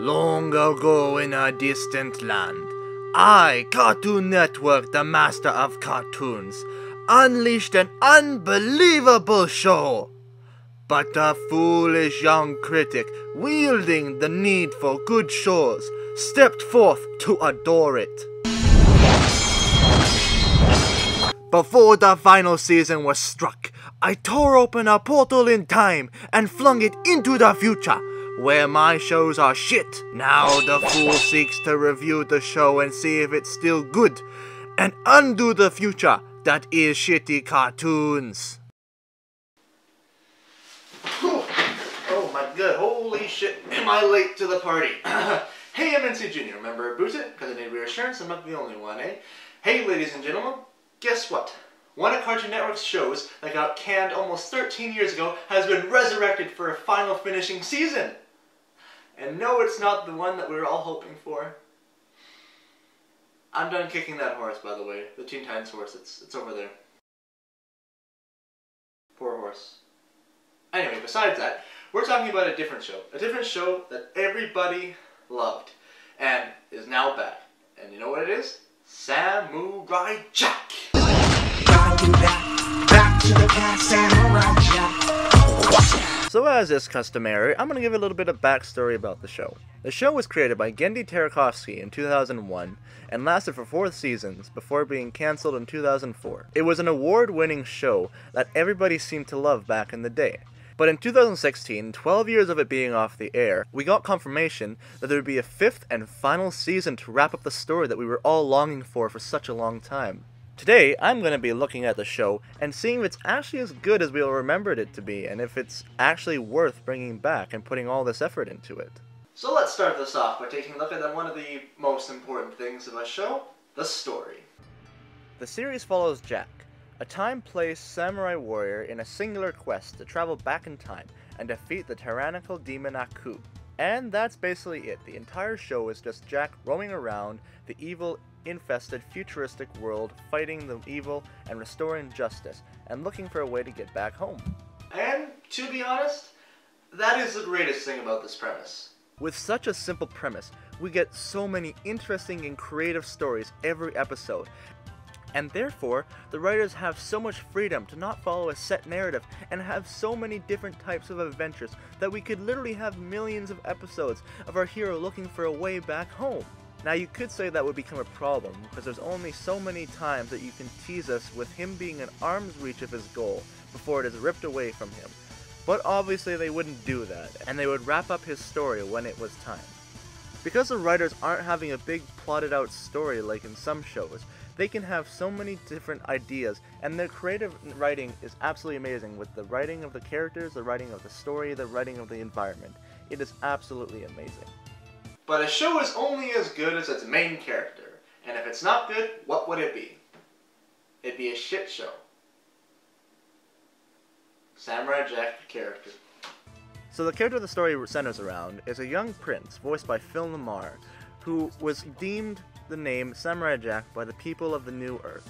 Long ago in a distant land, I, Cartoon Network, the master of cartoons, unleashed an unbelievable show. But a foolish young critic, wielding the need for good shows, stepped forth to adore it. Before the final season was struck, I tore open a portal in time and flung it into the future, where my shows are shit. Now the fool seeks to review the show and see if it's still good, and undo the future that is shitty cartoons. Oh my god, holy shit, am I late to the party? Hey, I'm NC Jr., remember Boot It? Because I need reassurance, I'm not the only one, eh? Hey, ladies and gentlemen, guess what? One of Cartoon Network's shows that got canned almost 13 years ago has been resurrected for a final finishing season. And no, it's not the one that we were all hoping for. I'm done kicking that horse, by the way. The Teen Titans horse, it's over there. Poor horse. Anyway, besides that, we're talking about a different show. A different show that everybody loved. And is now back. And you know what it is? Samurai Jack! Back to the past, Samurai Jack. So as is customary, I'm going to give a little bit of backstory about the show. The show was created by Genndy Tartakovsky in 2001 and lasted for 4 seasons before being cancelled in 2004. It was an award-winning show that everybody seemed to love back in the day. But in 2016, 12 years of it being off the air, we got confirmation that there would be a 5th and final season to wrap up the story that we were all longing for such a long time. Today, I'm going to be looking at the show and seeing if it's actually as good as we all remembered it to be, and if it's actually worth bringing back and putting all this effort into it. So let's start this off by taking a look at one of the most important things of a show, the story. The series follows Jack, a time-placed samurai warrior in a singular quest to travel back in time and defeat the tyrannical demon Aku. And that's basically it. The entire show is just Jack roaming around the evil-infested futuristic world, fighting the evil and restoring justice, and looking for a way to get back home. And, to be honest, that is the greatest thing about this premise. With such a simple premise, we get so many interesting and creative stories every episode. And therefore, the writers have so much freedom to not follow a set narrative and have so many different types of adventures that we could literally have millions of episodes of our hero looking for a way back home. Now you could say that would become a problem, because there's only so many times that you can tease us with him being an arm's reach of his goal before it is ripped away from him. But obviously they wouldn't do that, and they would wrap up his story when it was time. Because the writers aren't having a big plotted out story like in some shows, they can have so many different ideas, and their creative writing is absolutely amazing with the writing of the characters, the writing of the story, the writing of the environment. It is absolutely amazing. But a show is only as good as its main character, and if it's not good, what would it be? It'd be a shit show. Samurai Jack, the character. So the character the story centers around is a young prince, voiced by Phil Lamar, who was deemed the name Samurai Jack by the people of the New Earth.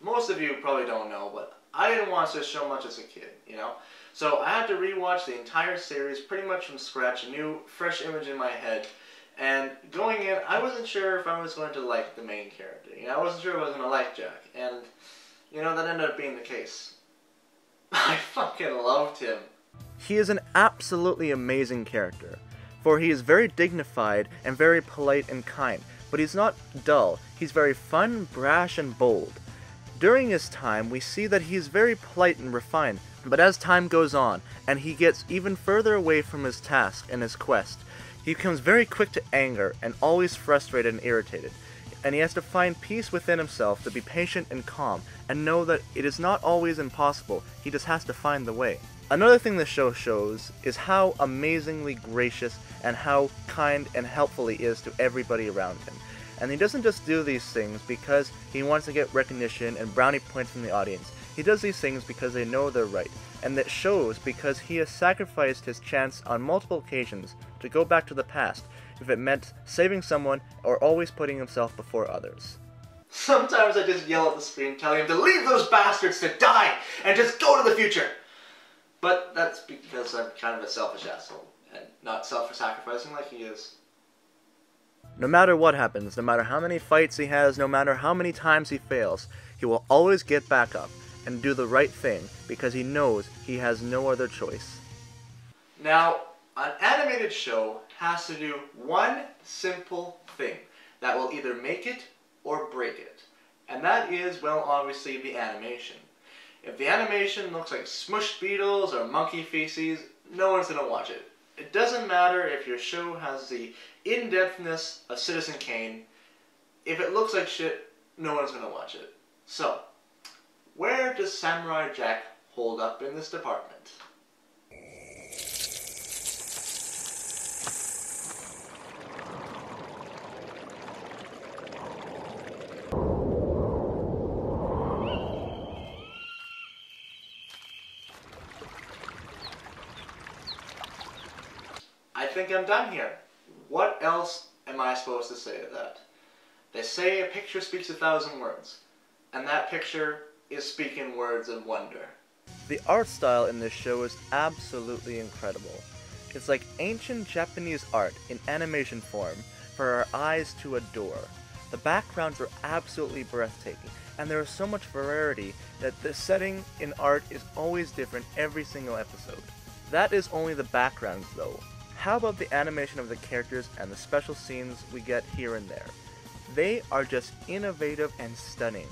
Most of you probably don't know, but I didn't watch this show much as a kid, you know? So I had to rewatch the entire series pretty much from scratch, a new, fresh image in my head. And going in, I wasn't sure if I was going to like the main character. You know, I wasn't sure if I was going to like Jack. And, you know, that ended up being the case. I fucking loved him. He is an absolutely amazing character, for he is very dignified and very polite and kind. But he's not dull. He's very fun, brash, and bold. During his time, we see that he's very polite and refined, but as time goes on, and he gets even further away from his task and his quest, he becomes very quick to anger and always frustrated and irritated. And he has to find peace within himself to be patient and calm, and know that it is not always impossible, he just has to find the way. Another thing the show shows is how amazingly gracious and how kind and helpful he is to everybody around him. And he doesn't just do these things because he wants to get recognition and brownie points from the audience. He does these things because they know they're right. And that shows because he has sacrificed his chance on multiple occasions to go back to the past, if it meant saving someone or always putting himself before others. Sometimes I just yell at the screen telling him to leave those bastards to die and just go to the future. But that's because I'm kind of a selfish asshole, and not self-sacrificing like he is. No matter what happens, no matter how many fights he has, no matter how many times he fails, he will always get back up and do the right thing because he knows he has no other choice. Now, an animated show has to do one simple thing that will either make it or break it. And that is, well, obviously the animation. If the animation looks like smushed beetles or monkey feces, no one's going to watch it. It doesn't matter if your show has the in-depthness of Citizen Kane. If it looks like shit, no one's going to watch it. So, where does Samurai Jack hold up in this department? I think I'm done here. What else am I supposed to say to that? They say a picture speaks 1,000 words, and that picture is speaking words of wonder. The art style in this show is absolutely incredible. It's like ancient Japanese art in animation form for our eyes to adore. The backgrounds are absolutely breathtaking, and there is so much variety that the setting in art is always different every single episode. That is only the backgrounds though. How about the animation of the characters and the special scenes we get here and there? They are just innovative and stunning.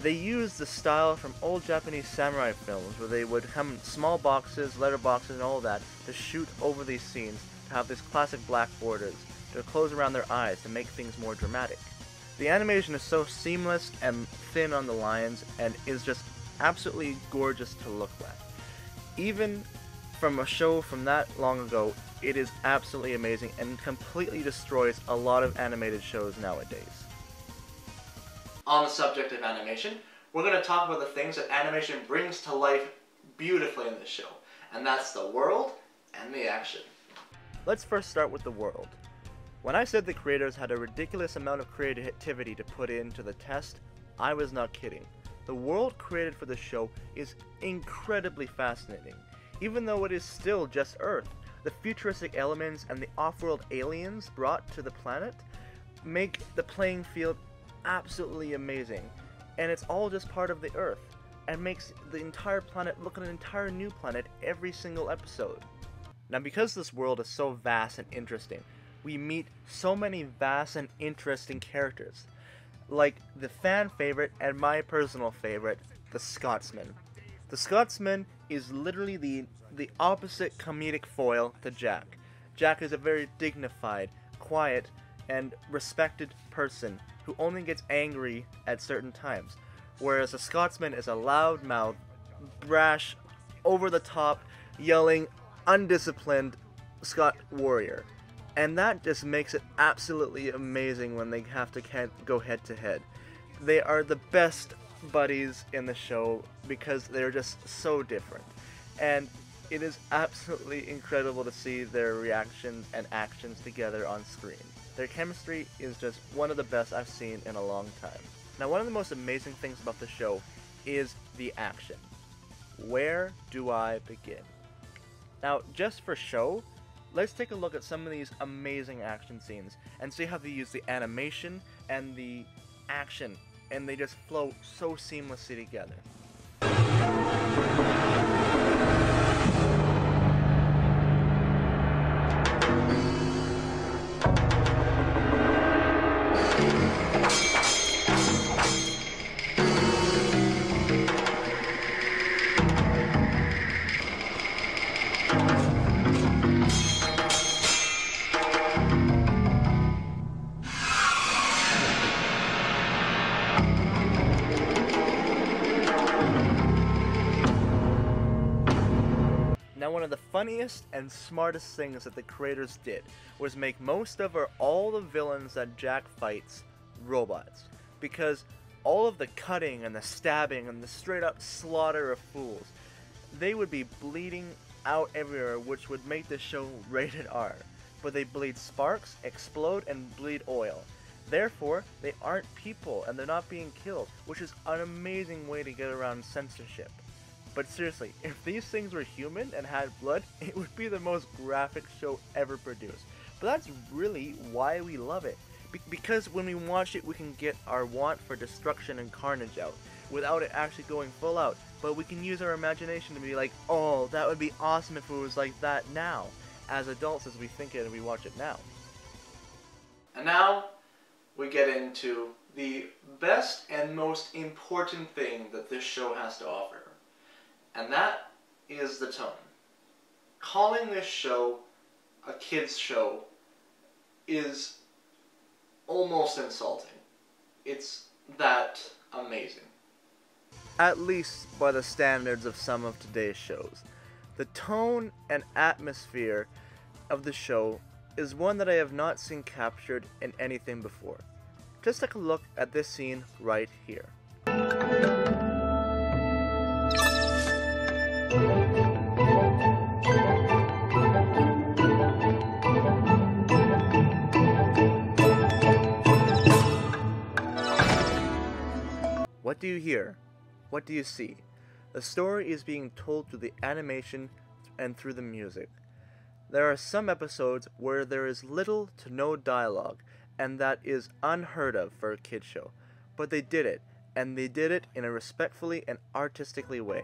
They use the style from old Japanese samurai films where they would come in small boxes, letter boxes and all that to shoot over these scenes to have these classic black borders to close around their eyes to make things more dramatic. The animation is so seamless and thin on the lines and is just absolutely gorgeous to look at. Even from a show from that long ago, it is absolutely amazing and completely destroys a lot of animated shows nowadays. On the subject of animation, we're going to talk about the things that animation brings to life beautifully in this show, and that's the world and the action. Let's first start with the world. When I said the creators had a ridiculous amount of creativity to put into the test, I was not kidding. The world created for the show is incredibly fascinating. Even though it is still just Earth, the futuristic elements and the off-world aliens brought to the planet make the playing field absolutely amazing. And it's all just part of the Earth, and makes the entire planet look like an entire new planet every single episode. Now because this world is so vast and interesting, we meet so many vast and interesting characters. Like the fan favorite and my personal favorite, the Scotsman. The Scotsman is literally the opposite comedic foil to Jack. Jack is a very dignified, quiet, and respected person who only gets angry at certain times, whereas the Scotsman is a loud-mouthed, brash, over-the-top, yelling, undisciplined Scot warrior. And that just makes it absolutely amazing when they have to go head-to-head. They are the best buddies in the show because they're just so different, and it is absolutely incredible to see their reactions and actions together on screen. Their chemistry is just one of the best I've seen in a long time. Now one of the most amazing things about the show is the action. Where do I begin? Now just for show, let's take a look at some of these amazing action scenes and see how they use the animation and the action, and they just flow so seamlessly together. Now one of the funniest and smartest things that the creators did was make most of or all the villains that Jack fights robots, because all of the cutting and the stabbing and the straight up slaughter of fools, they would be bleeding out everywhere, which would make the show rated R. But they bleed sparks, explode, and bleed oil. Therefore, they aren't people and they're not being killed, which is an amazing way to get around censorship. But seriously, if these things were human and had blood, it would be the most graphic show ever produced. But that's really why we love it. Because when we watch it, we can get our want for destruction and carnage out, without it actually going full out. But we can use our imagination to be like, oh, that would be awesome if it was like that now, as adults as we think it and we watch it now. And now, we get into the best and most important thing that this show has to offer. And that is the tone. Calling this show a kids show is almost insulting. It's that amazing. At least by the standards of some of today's shows. The tone and atmosphere of the show is one that I have not seen captured in anything before. Just take a look at this scene right here. What do you hear? What do you see? The story is being told through the animation and through the music. There are some episodes where there is little to no dialogue, and that is unheard of for a kids show. But they did it, and they did it in a respectfully and artistically way.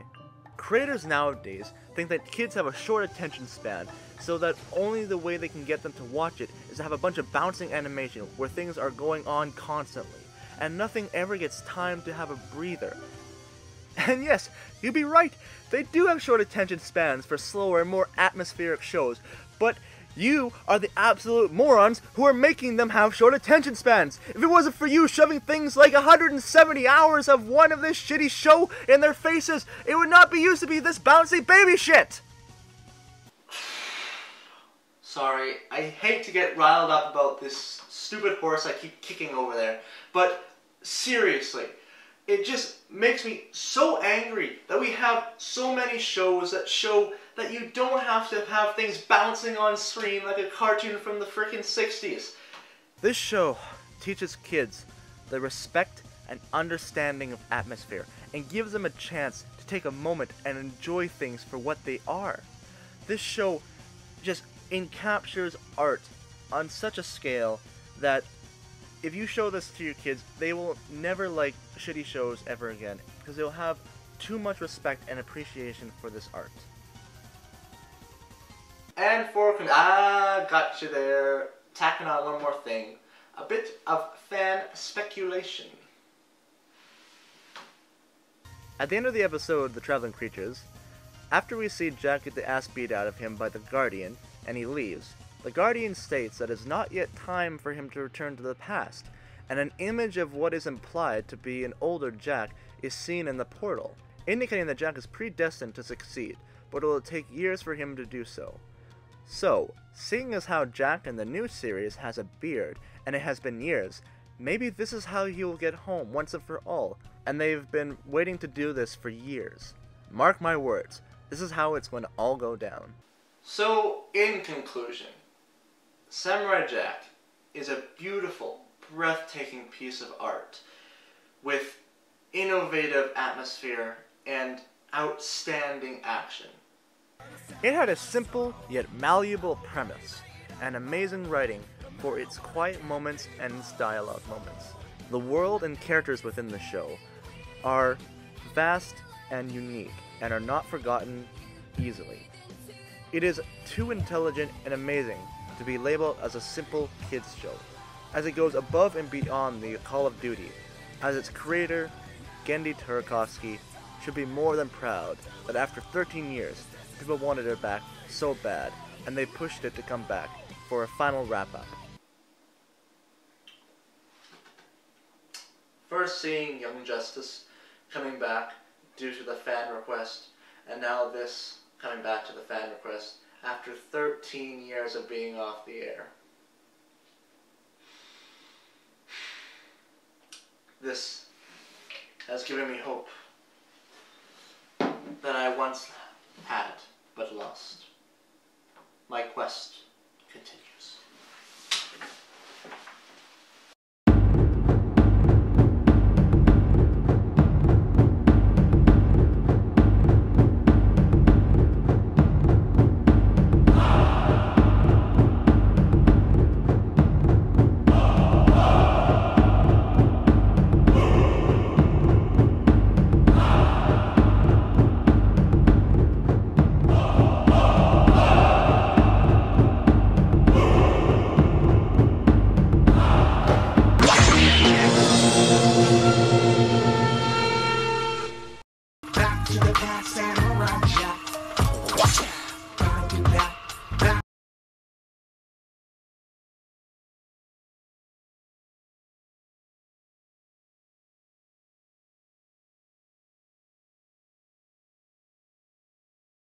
Creators nowadays think that kids have a short attention span, so that only the way they can get them to watch it is to have a bunch of bouncing animation where things are going on constantly, and nothing ever gets time to have a breather. And yes, you'd be right, they do have short attention spans for slower, more atmospheric shows, but you are the absolute morons who are making them have short attention spans. If it wasn't for you shoving things like 170 hours of one of this shitty show in their faces, it would not be used to be this bouncy baby shit! Sorry, I hate to get riled up about this stupid horse I keep kicking over there, but seriously, it just makes me so angry that we have so many shows that show that you don't have to have things bouncing on screen like a cartoon from the frickin' 60s. This show teaches kids the respect and understanding of atmosphere and gives them a chance to take a moment and enjoy things for what they are. This show just encaptures art on such a scale that if you show this to your kids, they will never like shitty shows ever again, because they'll have too much respect and appreciation for this art. And got you there, tacking on one more thing, a bit of fan speculation. At the end of the episode, The Traveling Creatures, after we see Jack get the ass beat out of him by the Guardian, and he leaves, the Guardian states that it's not yet time for him to return to the past, and an image of what is implied to be an older Jack is seen in the portal, indicating that Jack is predestined to succeed, but it will take years for him to do so. So, seeing as how Jack in the new series has a beard, and it has been years, maybe this is how he will get home once and for all, and they've been waiting to do this for years. Mark my words, this is how it's going to all go down. So, in conclusion, Samurai Jack is a beautiful, breathtaking piece of art with innovative atmosphere and outstanding action. It had a simple yet malleable premise and amazing writing for its quiet moments and its dialogue moments. The world and characters within the show are vast and unique and are not forgotten easily. It is too intelligent and amazing to be labeled as a simple kids show, as it goes above and beyond the Call of Duty, as its creator, Genndy Tartakovsky, should be more than proud that after 13 years, people wanted it back so bad, and they pushed it to come back for a final wrap-up. First seeing Young Justice coming back due to the fan request, and now this coming back to the fan request after 13 years of being off the air. This has given me hope that I once had but lost. My quest